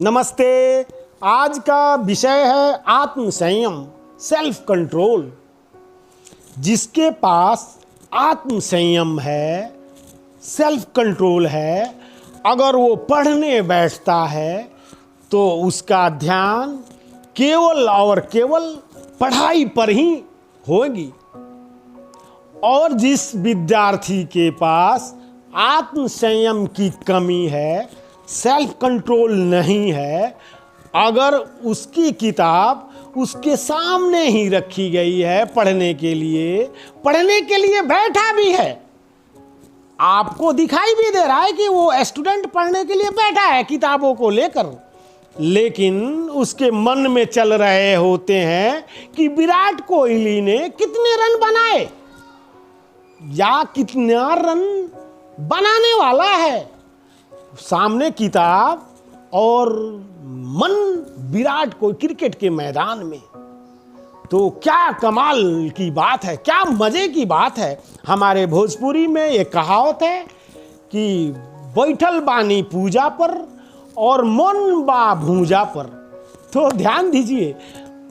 नमस्ते। आज का विषय है आत्म संयम, सेल्फ कंट्रोल। जिसके पास आत्म संयम है, सेल्फ कंट्रोल है, अगर वो पढ़ने बैठता है तो उसका ध्यान केवल और केवल पढ़ाई पर ही होगी। और जिस विद्यार्थी के पास आत्म संयम की कमी है, सेल्फ कंट्रोल नहीं है, अगर उसकी किताब उसके सामने ही रखी गई है पढ़ने के लिए बैठा भी है, आपको दिखाई भी दे रहा है कि वो स्टूडेंट पढ़ने के लिए बैठा है किताबों को लेकर, लेकिन उसके मन में चल रहे होते हैं कि विराट कोहली ने कितने रन बनाए या कितना रन बनाने वाला है। सामने किताब और मन विराट को क्रिकेट के मैदान में। तो क्या कमाल की बात है, क्या मजे की बात है। हमारे भोजपुरी में एक कहावत है कि बैठल बानी पूजा पर और मन बा भूजा पर। तो ध्यान दीजिए,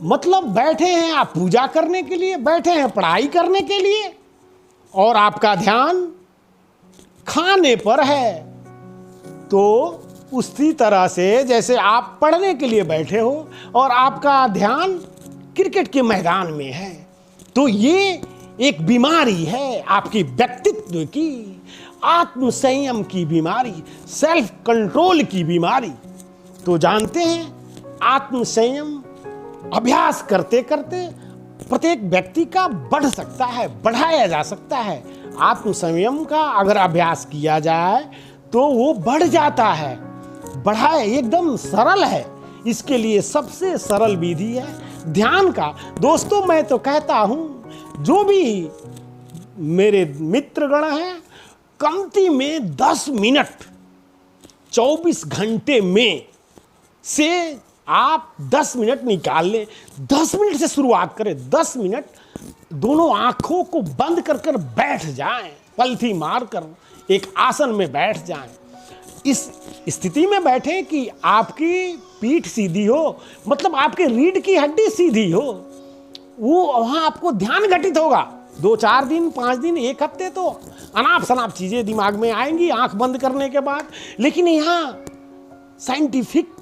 मतलब बैठे हैं आप पूजा करने के लिए, बैठे हैं पढ़ाई करने के लिए, और आपका ध्यान खाने पर है। तो उसी तरह से जैसे आप पढ़ने के लिए बैठे हो और आपका ध्यान क्रिकेट के मैदान में है, तो ये एक बीमारी है आपकी व्यक्तित्व की, आत्म संयम की बीमारी, सेल्फ कंट्रोल की बीमारी। तो जानते हैं, आत्म संयम अभ्यास करते करते प्रत्येक व्यक्ति का बढ़ सकता है, बढ़ाया जा सकता है। आत्म संयम का अगर अभ्यास किया जाए तो वो बढ़ जाता है, बढ़ाए, एकदम सरल है। इसके लिए सबसे सरल विधि है ध्यान का। दोस्तों, मैं तो कहता हूं, जो भी मेरे मित्रगण हैं, कमती में 10 मिनट 24 घंटे में से आप 10 मिनट निकाल लें। 10 मिनट से शुरुआत करें। 10 मिनट दोनों आंखों को बंद कर कर बैठ जाएं, पलथी मारकर एक आसन में बैठ जाएं। इस स्थिति में बैठें कि आपकी पीठ सीधी हो, मतलब आपके रीढ़ की हड्डी सीधी हो। वो वहां आपको ध्यान घटित होगा। 2-4 दिन, 5 दिन, 1 हफ्ते तो अनाप शनाप चीजें दिमाग में आएंगी आंख बंद करने के बाद। लेकिन यहाँ साइंटिफिक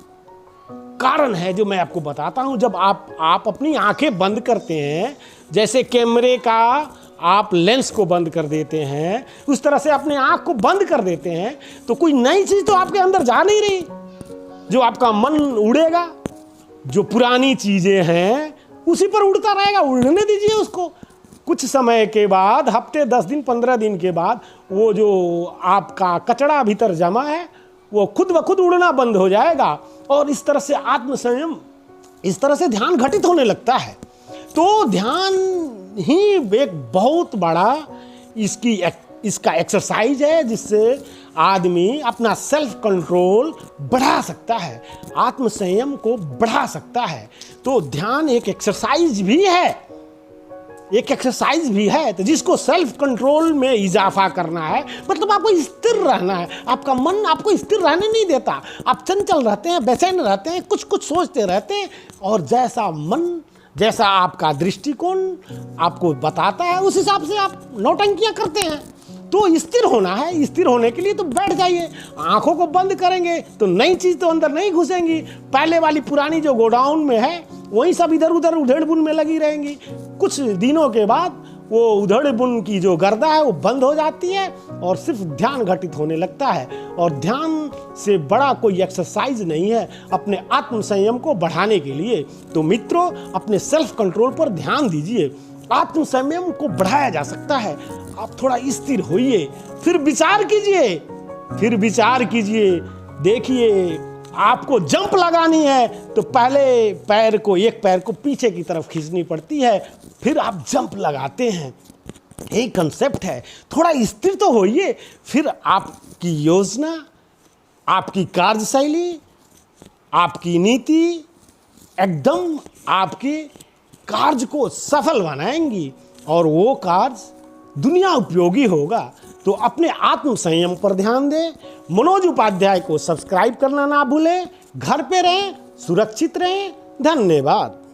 कारण है जो मैं आपको बताता हूं। जब आप अपनी आंखें बंद करते हैं, जैसे कैमरे का आप लेंस को बंद कर देते हैं, उस तरह से अपने आंख को बंद कर देते हैं, तो कोई नई चीज तो आपके अंदर जा नहीं रही। जो आपका मन उड़ेगा, जो पुरानी चीजें हैं उसी पर उड़ता रहेगा। उड़ने दीजिए उसको। कुछ समय के बाद, हफ्ते, 10 दिन, 15 दिन के बाद, वो जो आपका कचरा भीतर जमा है वो खुद ब खुद उड़ना बंद हो जाएगा। और इस तरह से आत्म संयम, इस तरह से ध्यान घटित होने लगता है। तो ध्यान ही एक बहुत बड़ा इसका एक्सरसाइज है, जिससे आदमी अपना सेल्फ कंट्रोल बढ़ा सकता है, आत्म संयम को बढ़ा सकता है। तो ध्यान एक एक्सरसाइज भी है, तो जिसको सेल्फ कंट्रोल में इजाफा करना है, मतलब आपको स्थिर रहना है। आपका मन आपको स्थिर रहने नहीं देता। आप चंचल रहते हैं, बेचैन रहते हैं, कुछ कुछ सोचते रहते हैं, और जैसा मन, जैसा आपका दृष्टिकोण आपको बताता है, उस हिसाब से आप नौटंकियां करते हैं। तो स्थिर होना है। स्थिर होने के लिए तो बैठ जाइए। आंखों को बंद करेंगे तो नई चीज तो अंदर नहीं घुसेंगी। पहले वाली पुरानी जो गोडाउन में है वही सब इधर उधर उधेड़ बुन में लगी रहेंगी। कुछ दिनों के बाद वो उधेड़ बुन की जो गर्दा है वो बंद हो जाती है और सिर्फ ध्यान घटित होने लगता है। और ध्यान से बड़ा कोई एक्सरसाइज नहीं है अपने आत्म संयम को बढ़ाने के लिए। तो मित्रों, अपने सेल्फ कंट्रोल पर ध्यान दीजिए। आत्म संयम को बढ़ाया जा सकता है। आप थोड़ा स्थिर होइए, फिर विचार कीजिए। देखिए, आपको जंप लगानी है तो पहले एक पैर को पीछे की तरफ खींचनी पड़ती है, फिर आप जंप लगाते हैं। यही कंसेप्ट है। थोड़ा स्थिर तो होइए, फिर आपकी योजना, आपकी कार्यशैली, आपकी नीति एकदम आपके कार्य को सफल बनाएंगी, और वो कार्य दुनिया उपयोगी होगा। तो अपने आत्म संयम पर ध्यान दें। मनोज उपाध्याय को सब्सक्राइब करना ना भूलें। घर पे रहें, सुरक्षित रहें। धन्यवाद।